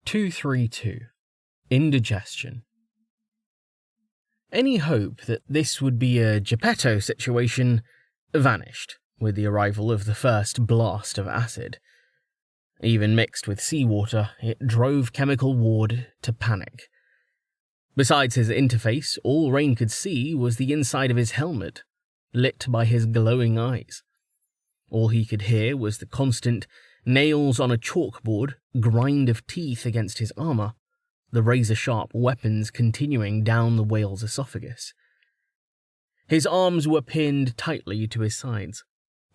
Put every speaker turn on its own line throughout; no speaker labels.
232. Indigestion. Any hope that this would be a Geppetto situation vanished with the arrival of the first blast of acid. Even mixed with seawater, it drove Chemical Ward to panic. Besides his interface, all Rain could see was the inside of his helmet, lit by his glowing eyes. All he could hear was the constant nails on a chalkboard grind of teeth against his armor, the razor-sharp weapons continuing down the whale's esophagus. His arms were pinned tightly to his sides,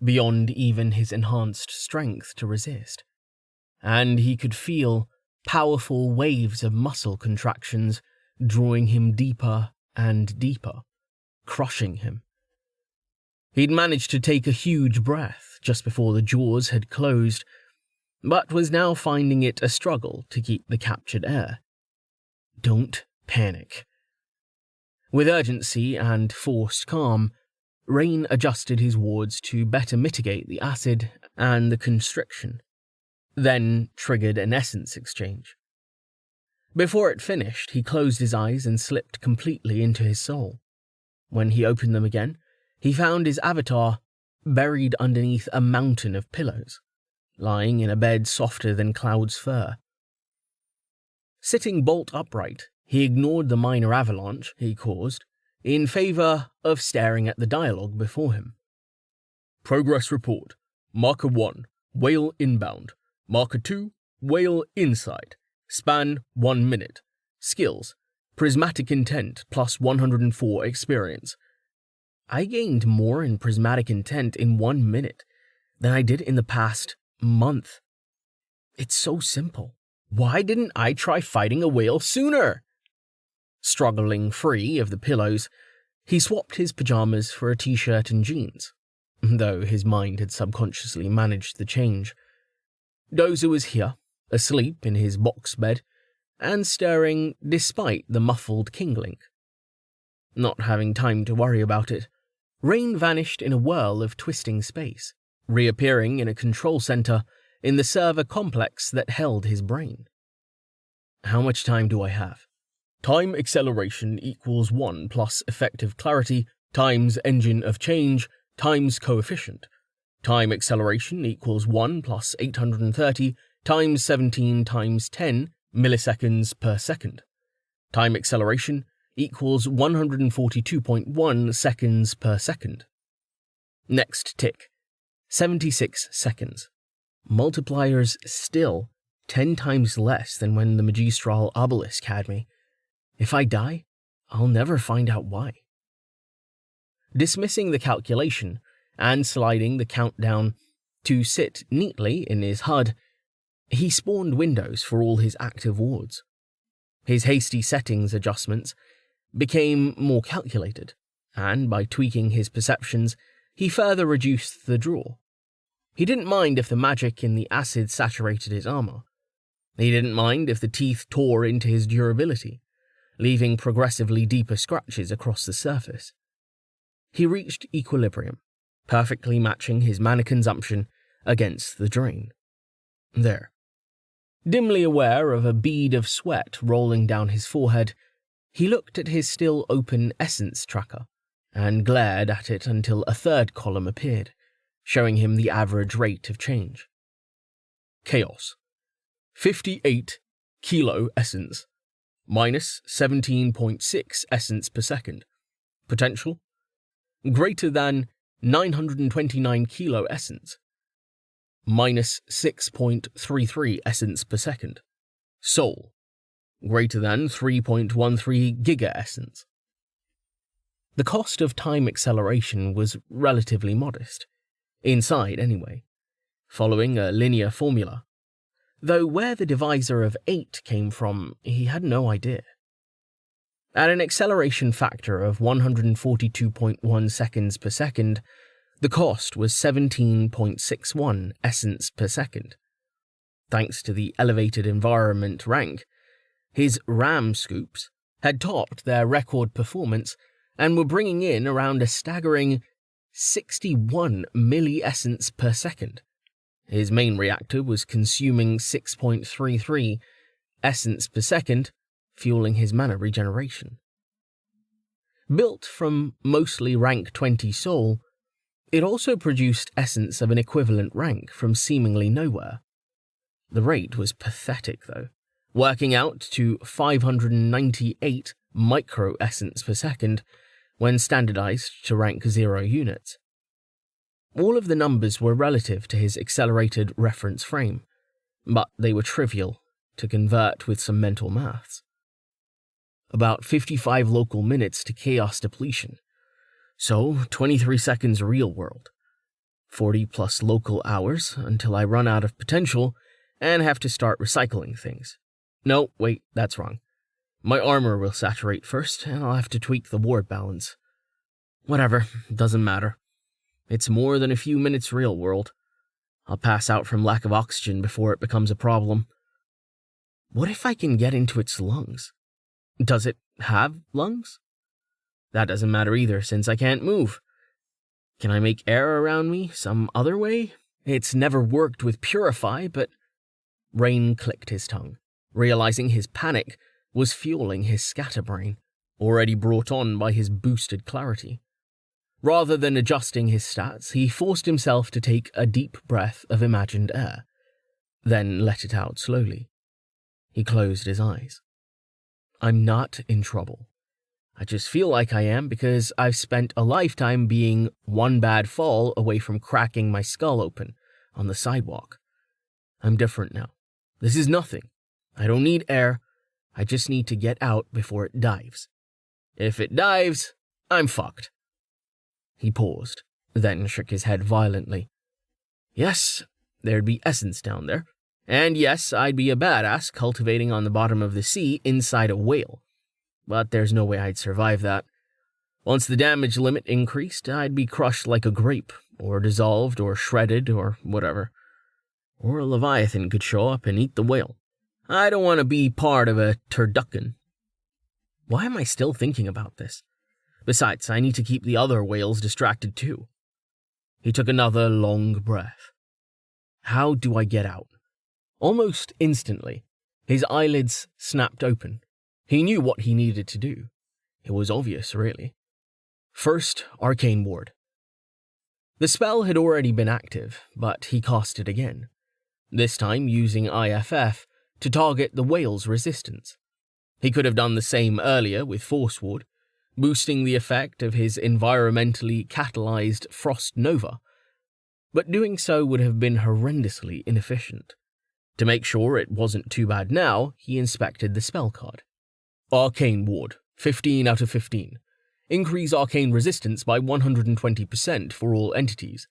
beyond even his enhanced strength to resist, and he could feel powerful waves of muscle contractions drawing him deeper and deeper, crushing him. He'd managed to take a huge breath just before the jaws had closed, but was now finding it a struggle to keep the captured air. Don't panic. With urgency and forced calm, Rain adjusted his wards to better mitigate the acid and the constriction, then triggered an essence exchange. Before it finished, he closed his eyes and slipped completely into his soul. When he opened them again, he found his avatar buried underneath a mountain of pillows, lying in a bed softer than Cloud's fur. Sitting bolt upright, he ignored the minor avalanche he caused in favor of staring at the dialogue before him. Progress report. Marker 1, whale inbound. Marker 2, whale inside. Span 1 minute. Skills. Prismatic intent plus 104 experience. I gained more in prismatic intent in 1 minute than I did in the past month. It's so simple. Why didn't I try fighting a whale sooner? Struggling free of the pillows, he swapped his pajamas for a t-shirt and jeans, though his mind had subconsciously managed the change. Dozer was here, asleep in his box bed, and stirring despite the muffled Kinglink. Not having time to worry about it, Rain vanished in a whirl of twisting space, reappearing in a control center in the server complex that held his brain. How much time do I have? Time acceleration equals 1 plus effective clarity times engine of change times coefficient. Time acceleration equals 1 plus 830 times 17 times 10 milliseconds per second. Time acceleration equals 142.1 seconds per second. Next tick. 76 seconds. Multipliers still 10 times less than when the Magistral Obelisk had me. If I die, I'll never find out why. Dismissing the calculation and sliding the countdown to sit neatly in his HUD, he spawned windows for all his active wards. His hasty settings adjustments became more calculated, and by tweaking his perceptions, he further reduced the draw. He didn't mind if the magic in the acid saturated his armor. He didn't mind if the teeth tore into his durability, leaving progressively deeper scratches across the surface. He reached equilibrium, perfectly matching his mana consumption against the drain. There. Dimly aware of a bead of sweat rolling down his forehead, he looked at his still open essence tracker and glared at it until a third column appeared, showing him the average rate of change. Chaos. 58 kilo essence. Minus 17.6 essence per second. Potential. Greater than 929 kilo essence. Minus 6.33 essence per second. Soul. Greater than 3.13 giga essence. The cost of time acceleration was relatively modest, inside anyway, following a linear formula, though where the divisor of 8 came from, he had no idea. At an acceleration factor of 142.1 seconds per second, the cost was 17.61 essence per second. Thanks to the elevated environment rank, his RAM scoops had topped their record performance and were bringing in around a staggering 61 milliessence per second. His main reactor was consuming 6.33, essence per second, fueling his mana regeneration. Built from mostly rank 20 soul, it also produced essence of an equivalent rank from seemingly nowhere. The rate was pathetic, though, working out to 598 micro-essence per second when standardized to rank 0 units. All of the numbers were relative to his accelerated reference frame, but they were trivial to convert with some mental maths. About 55 local minutes to chaos depletion, so 23 seconds real world, 40 plus local hours until I run out of potential and have to start recycling things. No, wait, that's wrong. My armor will saturate first, and I'll have to tweak the ward balance. Whatever, doesn't matter. It's more than a few minutes real world. I'll pass out from lack of oxygen before it becomes a problem. What if I can get into its lungs? Does it have lungs? That doesn't matter either, since I can't move. Can I make air around me some other way? It's never worked with Purify, but... Rain clicked his tongue, realizing his panic was fueling his scatterbrain, already brought on by his boosted clarity. Rather than adjusting his stats, he forced himself to take a deep breath of imagined air, then let it out slowly. He closed his eyes. I'm not in trouble. I just feel like I am because I've spent a lifetime being one bad fall away from cracking my skull open on the sidewalk. I'm different now. This is nothing. I don't need air. I just need to get out before it dives. If it dives, I'm fucked. He paused, then shook his head violently. Yes, there'd be essence down there. And yes, I'd be a badass cultivating on the bottom of the sea inside a whale. But there's no way I'd survive that. Once the damage limit increased, I'd be crushed like a grape, or dissolved, or shredded, or whatever. Or a leviathan could show up and eat the whale. I don't want to be part of a turducken. Why am I still thinking about this? Besides, I need to keep the other whales distracted too. He took another long breath. How do I get out? Almost instantly, his eyelids snapped open. He knew what he needed to do. It was obvious, really. First, Arcane Ward. The spell had already been active, but he cast it again, this time using IFF to target the whale's resistance. He could have done the same earlier with Force Ward, boosting the effect of his environmentally catalyzed Frost Nova, but doing so would have been horrendously inefficient. To make sure it wasn't too bad now, he inspected the spell card. Arcane Ward, 15 out of 15. Increase arcane resistance by 120% for all entities.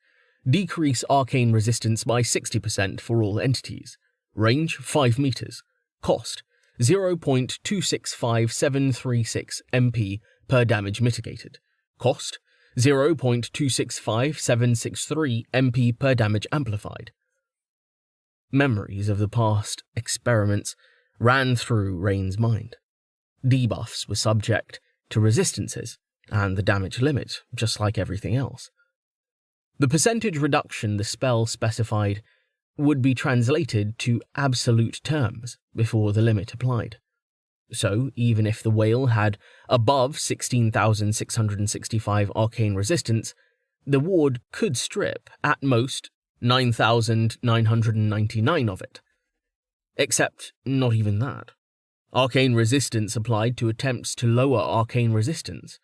Decrease arcane resistance by 60% for all entities. Range 5 meters. Cost 0.265736 MP per damage mitigated. Cost 0.265763 MP per damage amplified. Memories of the past experiments ran through Rain's mind. Debuffs were subject to resistances and the damage limit, just like everything else. The percentage reduction the spell specified would be translated to absolute terms before the limit applied. So, even if the whale had above 16,665 arcane resistance, the ward could strip, at most, 9,999 of it. Except not even that. Arcane resistance applied to attempts to lower arcane resistance.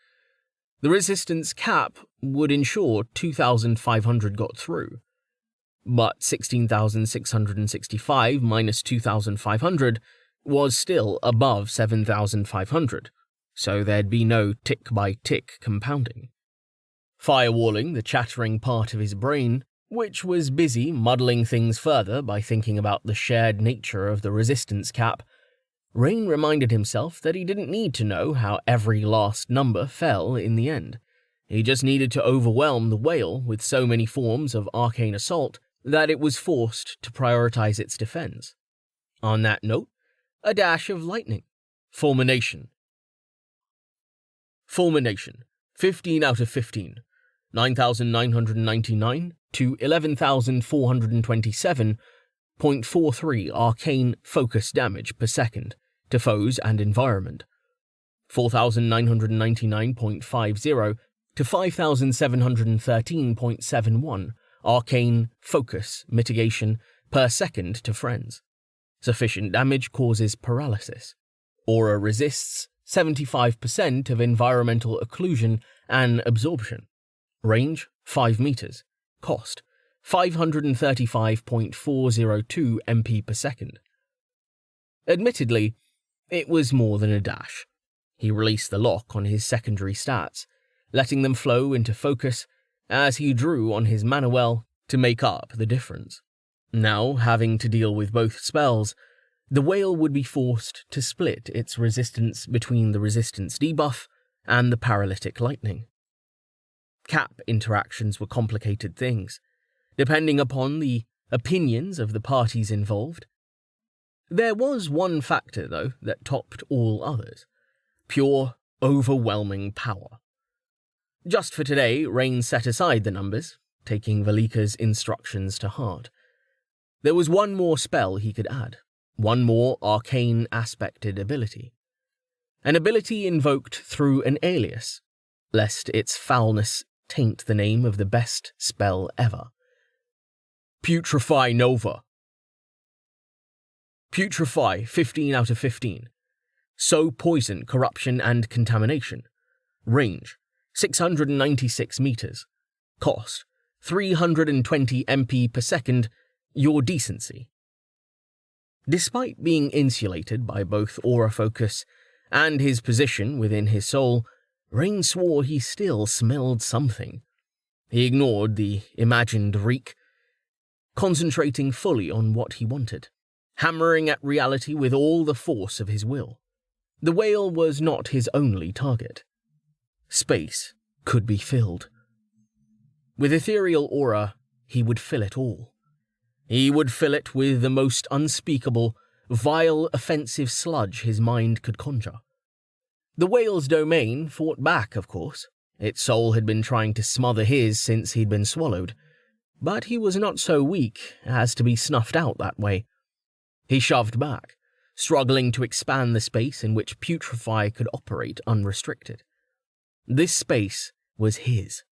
The resistance cap would ensure 2,500 got through, but 16,665 minus 2,500 was still above 7,500, so there'd be no tick-by-tick compounding. Firewalling the chattering part of his brain, which was busy muddling things further by thinking about the shared nature of the resistance cap, Rain reminded himself that he didn't need to know how every last number fell in the end. He just needed to overwhelm the whale with so many forms of arcane assault that it was forced to prioritize its defense. On that note, a dash of lightning. Fulmination. Fulmination. 15 out of 15. 9,999 to 11,427 0.43 arcane focus damage per second to foes and environment, 4,999.50 to 5,713.71 arcane focus mitigation per second to friends. Sufficient damage causes paralysis. Aura resists 75% of environmental occlusion and absorption. Range 5 meters. Cost 535.402 MP per second. Admittedly, it was more than a dash. He released the lock on his secondary stats, letting them flow into focus as he drew on his mana well to make up the difference. Now, having to deal with both spells, the whale would be forced to split its resistance between the resistance debuff and the paralytic lightning. Cap interactions were complicated things, depending upon the opinions of the parties involved. There was one factor, though, that topped all others: pure, overwhelming power. Just for today, Rain set aside the numbers, taking Velika's instructions to heart. There was one more spell he could add, one more arcane aspected ability. An ability invoked through an alias, lest its foulness taint the name of the best spell ever. Putrefy Nova. Putrefy 15 out of 15. Sow poison, corruption, and contamination. Range 696 meters. Cost 320 MP per second. Your decency. Despite being insulated by both aura focus and his position within his soul, Rain swore he still smelled something. He ignored the imagined reek, concentrating fully on what he wanted, hammering at reality with all the force of his will. The whale was not his only target. Space could be filled. With ethereal aura, he would fill it all. He would fill it with the most unspeakable, vile, offensive sludge his mind could conjure. The whale's domain fought back, of course. Its soul had been trying to smother his since he'd been swallowed, but he was not so weak as to be snuffed out that way. He shoved back, struggling to expand the space in which Putrefy could operate unrestricted. This space was his.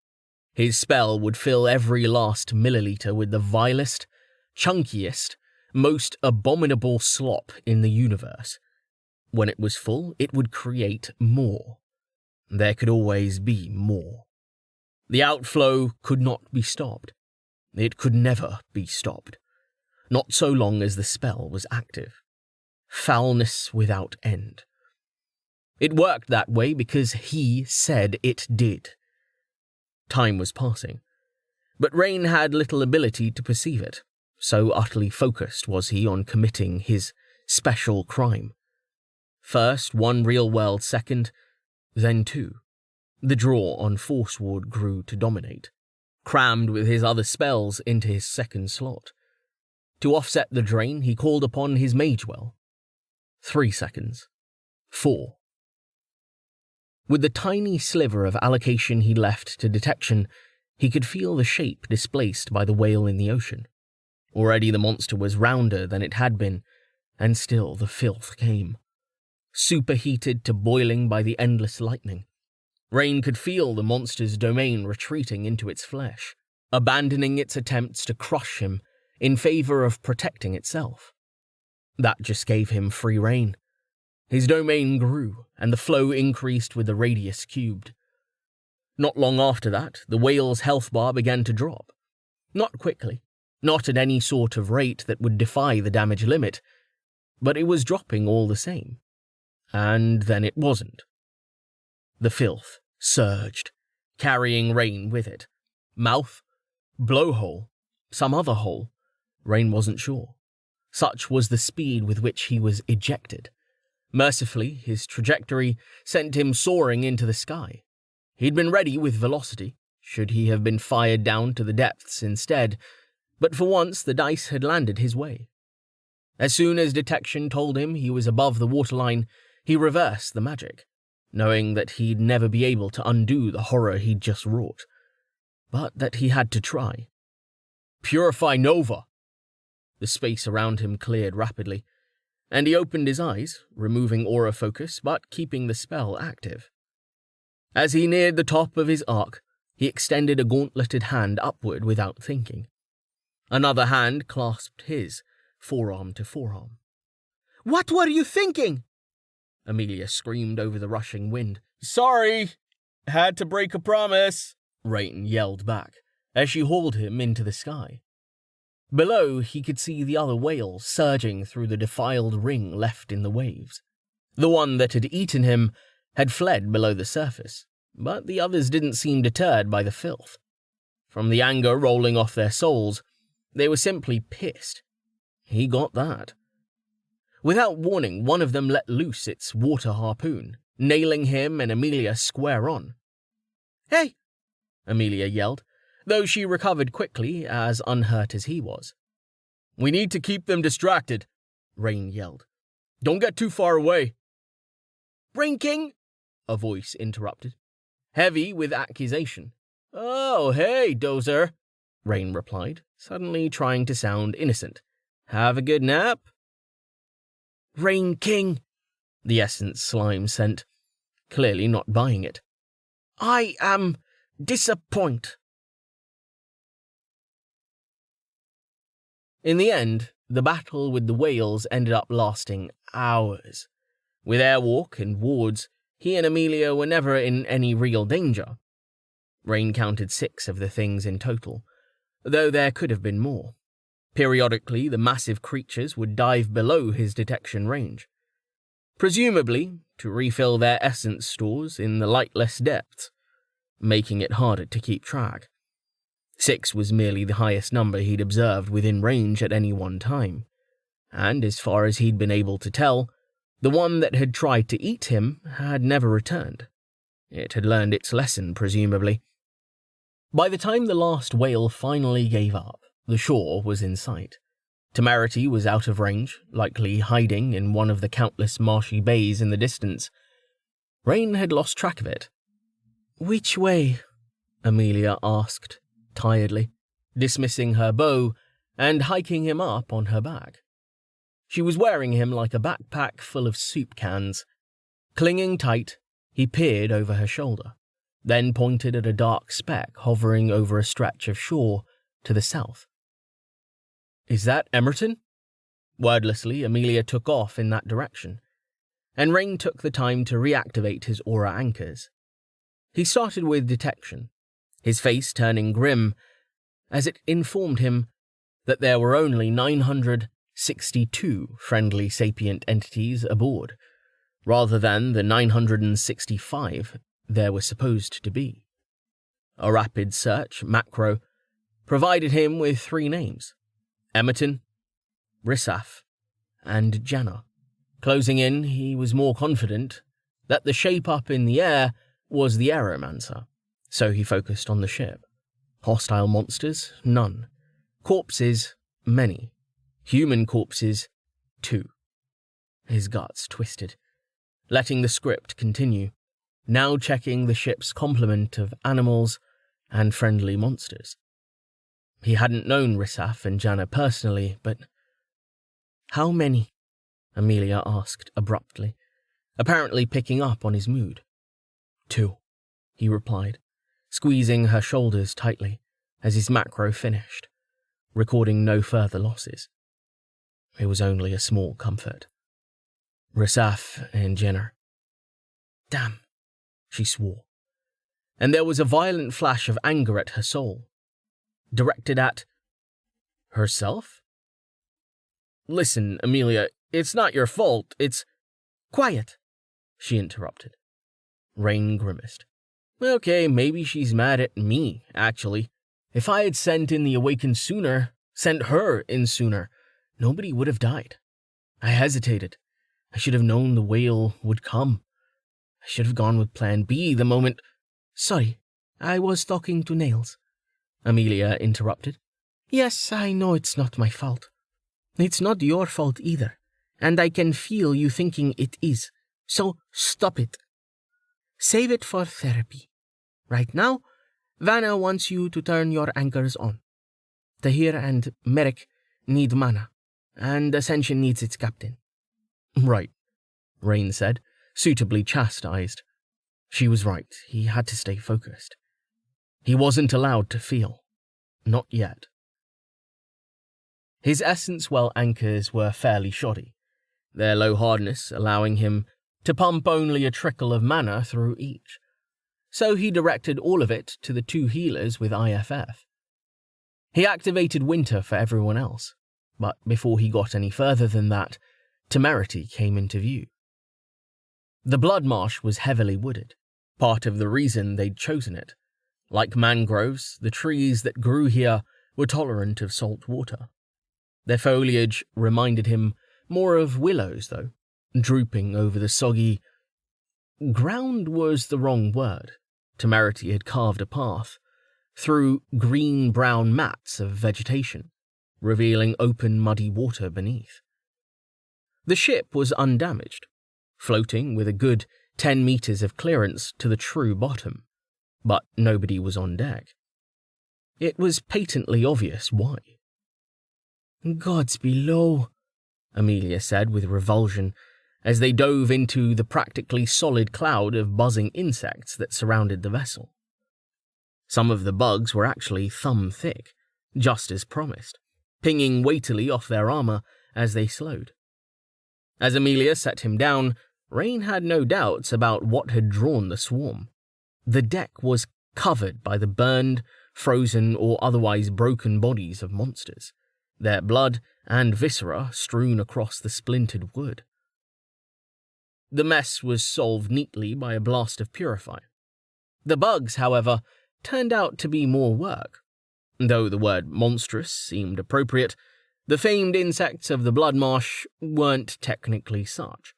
His spell would fill every last milliliter with the vilest, chunkiest, most abominable slop in the universe. When it was full, it would create more. There could always be more. The outflow could not be stopped. It could never be stopped. Not so long as the spell was active. Foulness without end. It worked that way because he said it did. Time was passing, but Rain had little ability to perceive it. So utterly focused was he on committing his special crime. First, one real-world second, then two. The draw on Force Ward grew to dominate, crammed with his other spells into his second slot. To offset the drain, he called upon his Mage Well. 3 seconds. 4. With the tiny sliver of allocation he left to detection, he could feel the shape displaced by the whale in the ocean. Already the monster was rounder than it had been, and still the filth came. Superheated to boiling by the endless lightning. Rain could feel the monster's domain retreating into its flesh, abandoning its attempts to crush him in favor of protecting itself. That just gave him free rein. His domain grew, and the flow increased with the radius cubed. Not long after that, the whale's health bar began to drop. Not quickly. Not at any sort of rate that would defy the damage limit, but it was dropping all the same. And then it wasn't. The filth surged, carrying Rain with it. Mouth, blowhole, some other hole. Rain wasn't sure. Such was the speed with which he was ejected. Mercifully, his trajectory sent him soaring into the sky. He'd been ready with velocity, should he have been fired down to the depths instead, but for once the dice had landed his way. As soon as detection told him he was above the waterline, he reversed the magic, knowing that he'd never be able to undo the horror he'd just wrought, but that he had to try. Purify Nova! The space around him cleared rapidly, and he opened his eyes, removing aura focus but keeping the spell active. As he neared the top of his arc, he extended a gauntleted hand upward without thinking. Another hand clasped his, forearm to forearm. "What were you thinking?" Amelia screamed over the rushing wind. "Sorry, had to break a promise," Rain yelled back, as she hauled him into the sky. Below, he could see the other whale surging through the defiled ring left in the waves. The one that had eaten him had fled below the surface, but the others didn't seem deterred by the filth. From the anger rolling off their souls, they were simply pissed. He got that. Without warning, one of them let loose its water harpoon, nailing him and Amelia square on. "Hey!" Amelia yelled, though she recovered quickly, as unhurt as he was. "We need to keep them distracted," Rain yelled. "Don't get too far away." "Rain King," a voice interrupted, heavy with accusation. "Oh, hey, Dozer," Rain replied, suddenly trying to sound innocent. "Have a good nap?" "Rain King," the essence slime sent, clearly not buying it. "I am disappointed." In the end, the battle with the whales ended up lasting hours. With Airwalk and wards, he and Amelia were never in any real danger. Rain counted 6 of the things in total, though there could have been more. Periodically, the massive creatures would dive below his detection range, presumably to refill their essence stores in the lightless depths, making it harder to keep track. 6 was merely the highest number he'd observed within range at any one time, and as far as he'd been able to tell, the one that had tried to eat him had never returned. It had learned its lesson, presumably. By the time the last whale finally gave up, the shore was in sight. Temerity was out of range, likely hiding in one of the countless marshy bays in the distance. Rain had lost track of it. "Which way?" Amelia asked, tiredly, dismissing her bow and hiking him up on her back. She was wearing him like a backpack full of soup cans. Clinging tight, he peered over her shoulder, then pointed at a dark speck hovering over a stretch of shore to the south. "Is that Emerton?" Wordlessly, Amelia took off in that direction, and Rain took the time to reactivate his aura anchors. He started with detection, his face turning grim as it informed him that there were only 962 friendly sapient entities aboard, rather than the 965 there were supposed to be. A rapid search macro provided him with 3 names: Emerton, Rissaf, and Janna. Closing in, he was more confident that the shape up in the air was the Aeromancer, so he focused on the ship. Hostile monsters? None. Corpses? Many. Human corpses? 2. His guts twisted, letting the script continue, now checking the ship's complement of animals and friendly monsters. He hadn't known Rissaf and Janna personally, but... "How many?" Amelia asked abruptly, apparently picking up on his mood. 2, he replied, squeezing her shoulders tightly as his macro finished, recording no further losses. It was only a small comfort. Rissaf and Janna. "Damn," she swore, and there was a violent flash of anger at her soul, directed at herself? "Listen, Amelia, it's not your fault, it's—" "Quiet," she interrupted. Rain grimaced. "Okay, maybe she's mad at me, actually. If I had sent in the Awakened sooner, sent her in sooner, nobody would have died. I hesitated. I should have known the whale would come. I should have gone with Plan B the moment—" "Sorry, I was talking to Nails," Amelia interrupted. "Yes, I know it's not my fault. It's not your fault either, and I can feel you thinking it is, so stop it. Save it for therapy. Right now, Vanna wants you to turn your anchors on. Tahir and Merrick need mana. and Ascension needs its captain." "Right," Rain said, suitably chastised. She was right, he had to stay focused. He wasn't allowed to feel. Not yet. His essence well anchors were fairly shoddy, their low hardness allowing him to pump only a trickle of mana through each. So he directed all of it to the 2 healers with IFF. He activated Winter for everyone else, but before he got any further than that, Temerity came into view. The Blood Marsh was heavily wooded, part of the reason they'd chosen it. Like mangroves, the trees that grew here were tolerant of salt water. Their foliage reminded him more of willows, though, drooping over the soggy... Ground was the wrong word. Temerity had carved a path through green-brown mats of vegetation, revealing open, muddy water beneath. The ship was undamaged, floating with a good 10 meters of clearance to the true bottom, but nobody was on deck. It was patently obvious why. "Gods below," Amelia said with revulsion as they dove into the practically solid cloud of buzzing insects that surrounded the vessel. Some of the bugs were actually thumb-thick, just as promised, pinging weightily off their armor as they slowed. As Amelia set him down, Rain had no doubts about what had drawn the swarm. The deck was covered by the burned, frozen, or otherwise broken bodies of monsters, their blood and viscera strewn across the splintered wood. The mess was solved neatly by a blast of Purify. The bugs, however, turned out to be more work. Though the word monstrous seemed appropriate, the famed insects of the Blood Marsh weren't technically such.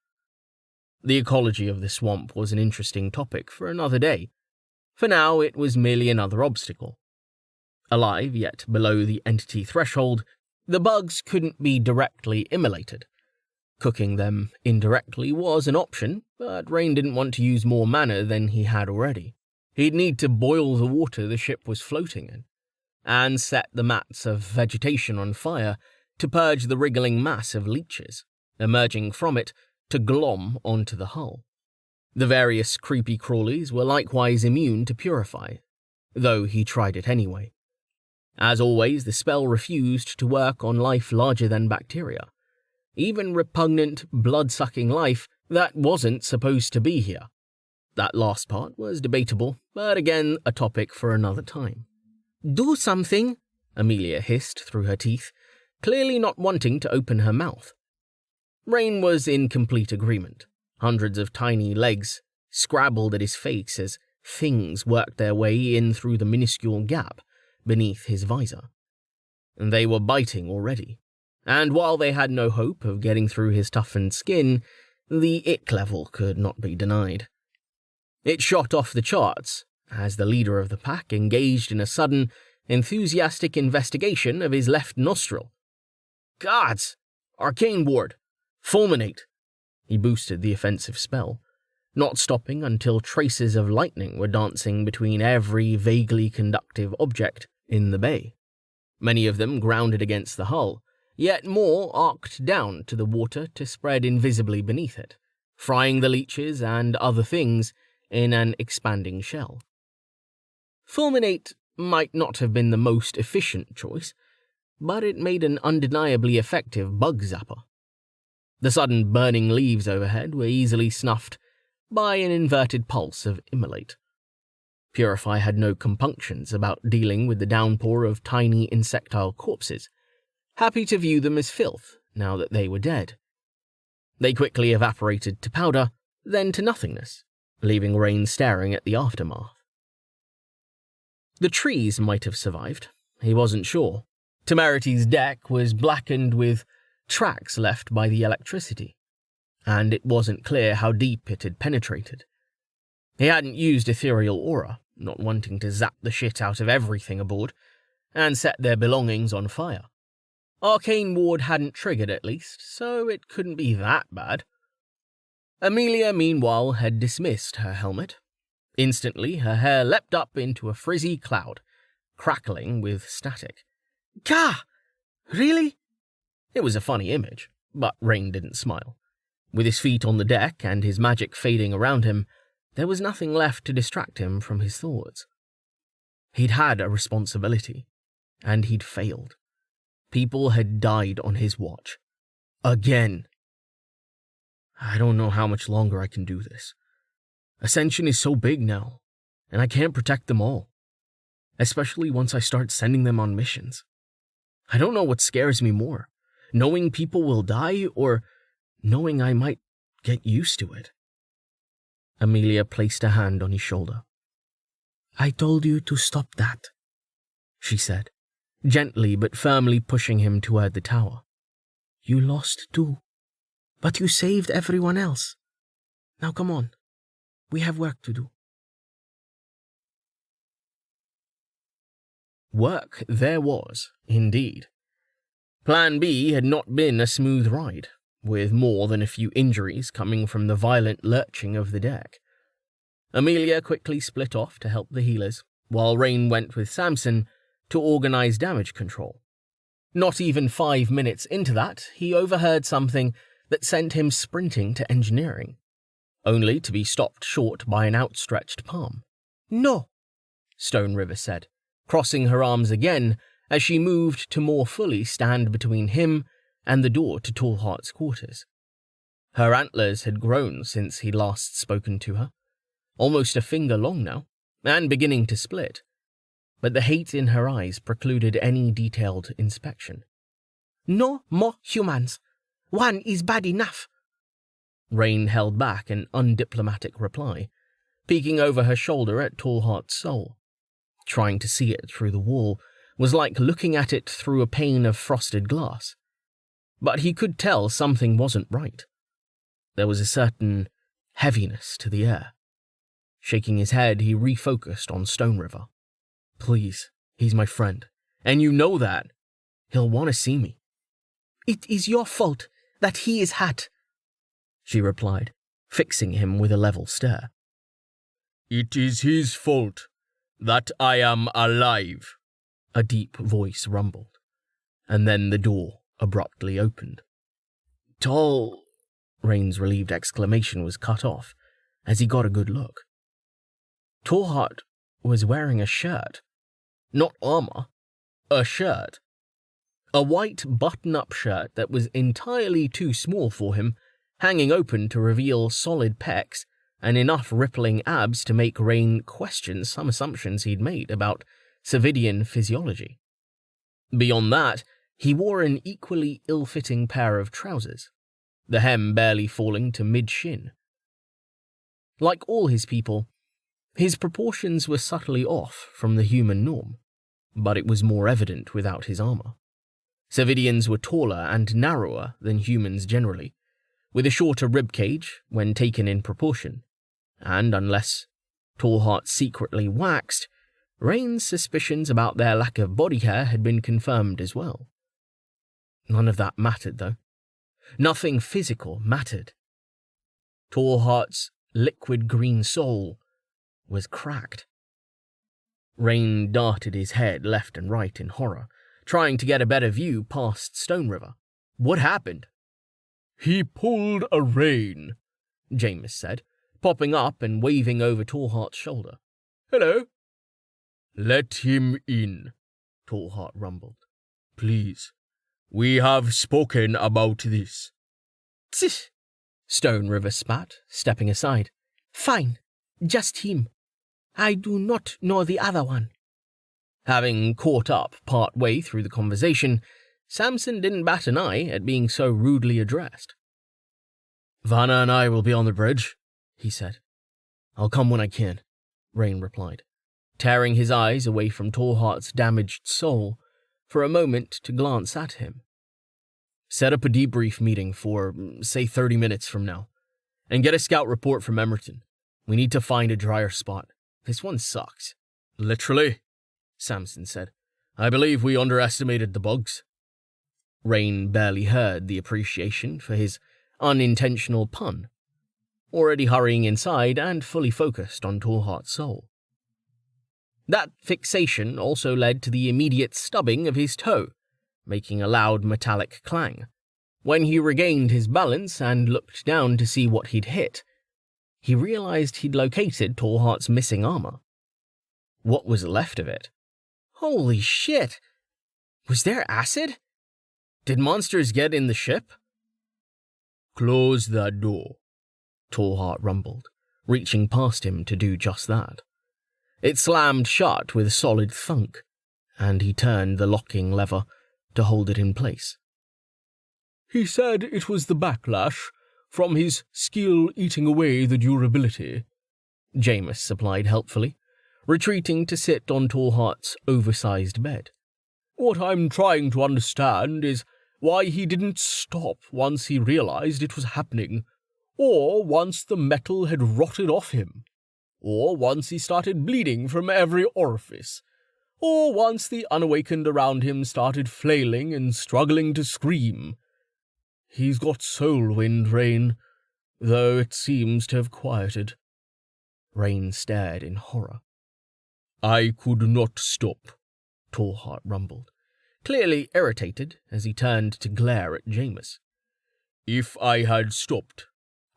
The ecology of the swamp was an interesting topic for another day. For now, it was merely another obstacle. Alive, yet below the entity threshold, the bugs couldn't be directly immolated. Cooking them indirectly was an option, but Rain didn't want to use more mana than he had already. He'd need to boil the water the ship was floating in, and set the mats of vegetation on fire to purge the wriggling mass of leeches, emerging from it to glom onto the hull. The various creepy crawlies were likewise immune to Purify, though he tried it anyway. As always, the spell refused to work on life larger than bacteria, even repugnant, blood-sucking life that wasn't supposed to be here. That last part was debatable, but again a topic for another time. "Do something," Amelia hissed through her teeth, clearly not wanting to open her mouth. Rain was in complete agreement. Hundreds of tiny legs scrabbled at his face as things worked their way in through the minuscule gap beneath his visor. They were biting already, and while they had no hope of getting through his toughened skin, the ick level could not be denied. It shot off the charts as the leader of the pack engaged in a sudden, enthusiastic investigation of his left nostril. "Gods! Arcane Ward! Fulminate!" He boosted the offensive spell, not stopping until traces of lightning were dancing between every vaguely conductive object in the bay. Many of them grounded against the hull, yet more arced down to the water to spread invisibly beneath it, frying the leeches and other things in an expanding shell. Fulminate might not have been the most efficient choice, but it made an undeniably effective bug zapper. The sudden burning leaves overhead were easily snuffed by an inverted pulse of immolate. Purify had no compunctions about dealing with the downpour of tiny insectile corpses, happy to view them as filth now that they were dead. They quickly evaporated to powder, then to nothingness, leaving Rain staring at the aftermath. The trees might have survived, he wasn't sure. Temerity's deck was blackened with tracks left by the electricity, and it wasn't clear how deep it had penetrated. He hadn't used ethereal aura, not wanting to zap the shit out of everything aboard, and set their belongings on fire. Arcane Ward hadn't triggered at least, so it couldn't be that bad. Amelia, meanwhile, had dismissed her helmet. Instantly, her hair leapt up into a frizzy cloud, crackling with static. "Gah! Really? It was a funny image, but Rain didn't smile. With his feet on the deck and his magic fading around him, there was nothing left to distract him from his thoughts. He'd had a responsibility, and he'd failed. People had died on his watch. Again. I don't know how much longer I can do this. Ascension is so big now, and I can't protect them all, especially once I start sending them on missions. I don't know what scares me more, knowing people will die or knowing I might get used to it. Amelia placed a hand on his shoulder. I told you to stop that, she said, gently but firmly pushing him toward the tower. You lost too, but you saved everyone else. Now come on, we have work to do. Work there was, indeed. Plan B had not been a smooth ride, with more than a few injuries coming from the violent lurching of the deck. Amelia quickly split off to help the healers, while Rain went with Samson to organize damage control. Not even 5 minutes into that, he overheard something that sent him sprinting to engineering, only to be stopped short by an outstretched palm. No, Stone River said, crossing her arms again as she moved to more fully stand between him and the door to Tallheart's quarters. Her antlers had grown since he'd last spoken to her, almost a finger long now, and beginning to split, but the hate in her eyes precluded any detailed inspection. No more humans. One is bad enough. Rain held back an undiplomatic reply, peeking over her shoulder at Tallheart's soul. Trying to see it through the wall was like looking at it through a pane of frosted glass. But he could tell something wasn't right. There was a certain heaviness to the air. Shaking his head, he refocused on Stone River. Please, he's my friend, and you know that. He'll want to see me. It is your fault that he is hurt, she replied, fixing him with a level stare. It is his fault that I am alive, a deep voice rumbled, and then the door abruptly opened. Tall, Rain's relieved exclamation was cut off as he got a good look. Tallheart was wearing a shirt, not armor, a shirt. A white button-up shirt that was entirely too small for him, hanging open to reveal solid pecs and enough rippling abs to make Rain question some assumptions he'd made about Savidian physiology. Beyond that, he wore an equally ill-fitting pair of trousers, the hem barely falling to mid-shin. Like all his people, his proportions were subtly off from the human norm, but it was more evident without his armor. Savidians were taller and narrower than humans generally, with a shorter ribcage when taken in proportion, and unless Tallheart secretly waxed, Rain's suspicions about their lack of body hair had been confirmed as well. None of that mattered, though. Nothing physical mattered. Tallheart's liquid green soul was cracked. Rain darted his head left and right in horror, trying to get a better view past Stone River. What happened? He pulled a Rain, Jameis said, popping up and waving over Tallheart's shoulder. Hello. Let him in, Tallheart rumbled. Please, we have spoken about this. Tch, Stone River spat, stepping aside. Fine, just him. I do not know the other one. Having caught up part way through the conversation, Samson didn't bat an eye at being so rudely addressed. Vanna and I will be on the bridge, he said. I'll come when I can, Rain replied, tearing his eyes away from Tallheart's damaged soul for a moment to glance at him. Set up a debrief meeting for, say, 30 minutes from now, and get a scout report from Emerton. We need to find a drier spot. This one sucks. Literally, Samson said. I believe we underestimated the bugs. Rain barely heard the appreciation for his unintentional pun, already hurrying inside and fully focused on Tallheart's soul. That fixation also led to the immediate stubbing of his toe, making a loud metallic clang. When he regained his balance and looked down to see what he'd hit, he realized he'd located Tallheart's missing armor. What was left of it? Holy shit! Was there acid? Did monsters get in the ship?
Close that door,
Tallheart rumbled, reaching past him to do just that. It slammed shut with a solid thunk, and he turned the locking lever to hold it in place.
He said it was the backlash from his skill eating away the durability,
Jameis supplied helpfully, retreating to sit on Tallheart's oversized bed.
What I'm trying to understand is why he didn't stop once he realized it was happening, or once the metal had rotted off him, or once he started bleeding from every orifice, or once the unawakened around him started flailing and struggling to scream. He's got soul wind, Rain, though it seems to have quieted.
Rain stared in horror.
I could not stop,
Tallheart rumbled, clearly irritated as he turned to glare at Jameis.
If I had stopped,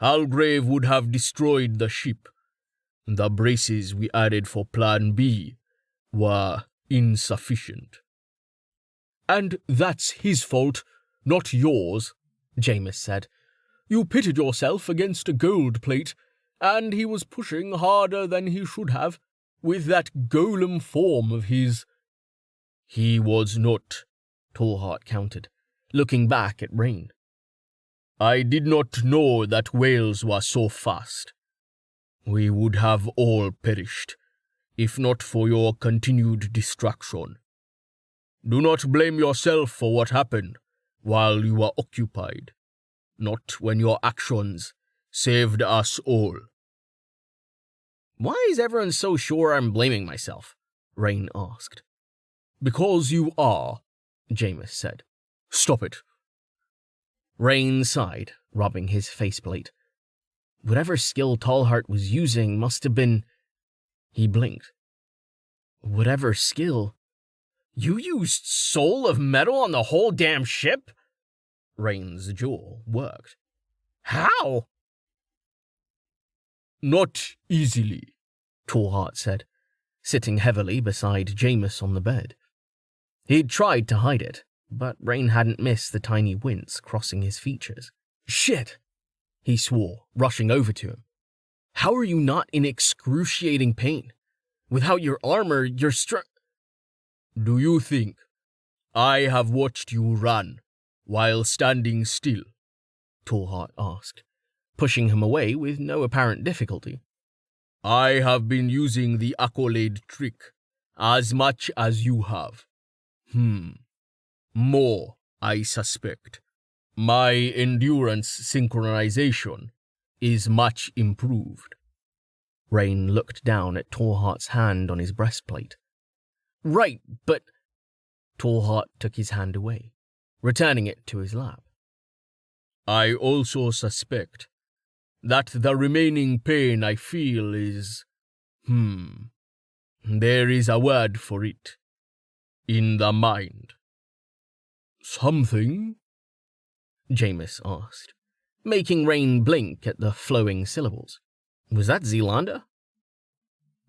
Halgrave would have destroyed the ship. The braces we added for Plan B were insufficient. And that's his fault, not yours, Jameis said. You pitted yourself against a gold plate, and he was pushing harder than he should have, with that golem form of his.
He was not, Tallheart countered, looking back at Rain.
I did not know that whales were so fast. We would have all perished, if not for your continued distraction. Do not blame yourself for what happened while you were occupied, not when your actions saved us all.
Why is everyone so sure I'm blaming myself? Rain asked.
Because you are, Jameis said. Stop it.
Rain sighed, rubbing his faceplate. Whatever skill Tallheart was using must have been... He blinked. Whatever skill... You used soul of metal on the whole damn ship? Rain's jaw worked. How?
Not easily,
Tallheart said, sitting heavily beside Jameis on the bed. He'd tried to hide it, but Rain hadn't missed the tiny wince crossing his features. Shit! He swore, rushing over to him. How are you not in excruciating pain? Without your armor, you're
Do you think I have watched you run while standing still?
Tallheart asked, pushing him away with no apparent difficulty.
I have been using the accolade trick as much as you have. More, I suspect. My endurance synchronization is much improved.
Rain looked down at Tallheart's hand on his breastplate. Right, but... Tallheart took his hand away, returning it to his lap.
I also suspect that the remaining pain I feel is... There is a word for it. In the mind. Something?
Jameis asked, making Rain blink at the flowing syllables. Was that Zealander?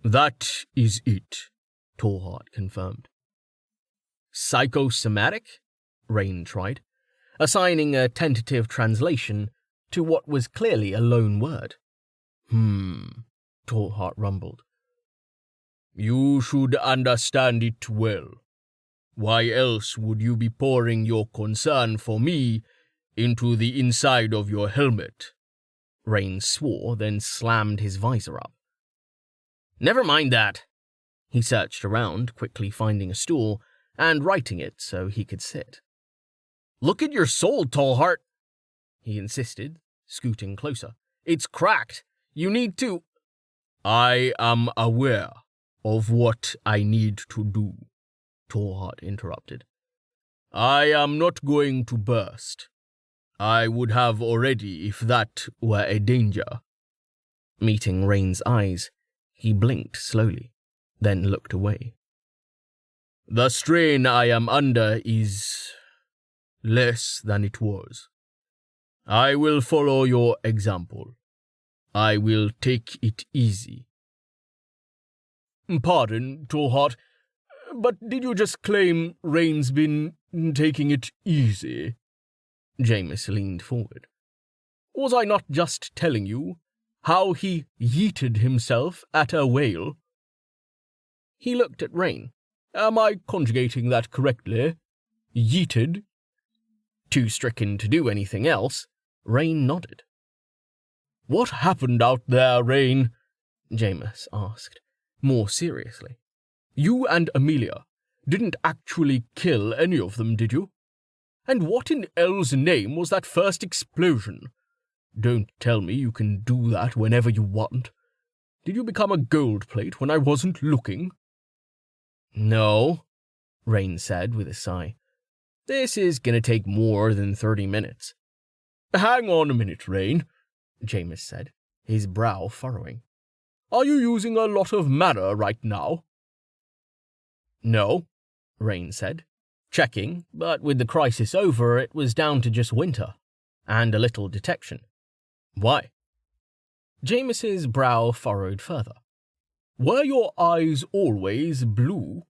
That is it,
Tallheart confirmed. Psychosomatic? Rain tried, assigning a tentative translation to what was clearly a loan word.
Tallheart rumbled. You should understand it well. Why else would you be pouring your concern for me into the inside of your helmet?
Rain swore, then slammed his visor up. Never mind that. He searched around, quickly finding a stool and righting it so he could sit. Look at your soul, Tallheart, he insisted, scooting closer. It's cracked. You need to...
I am aware of what I need to do, Tallheart interrupted. I am not going to burst. I would have already if that were a danger.
Meeting Rain's eyes, he blinked slowly, then looked away.
The strain I am under is less than it was. I will follow your example. I will take it easy. Pardon, Tallheart, but did you just claim Rain's been taking it easy?
Jameis leaned forward.
Was I not just telling you how he yeeted himself at a whale?
He looked at Rain.
Am I conjugating that correctly? Yeeted?
Too stricken to do anything else, Rain nodded.
What happened out there, Rain?
Jameis asked, more seriously.
You and Amelia didn't actually kill any of them, did you? And what in L's name was that first explosion? Don't tell me you can do that whenever you want. Did you become a gold plate when I wasn't looking?
No, Rain said with a sigh. This is going to take more than 30 minutes.
Hang on a minute, Rain,
Jameis said, his brow furrowing.
Are you using a lot of mana right now?
No, Rain said, checking, but with the crisis over, it was down to just winter, and a little detection.
Why?
Jameis's brow furrowed further.
Were your eyes always blue?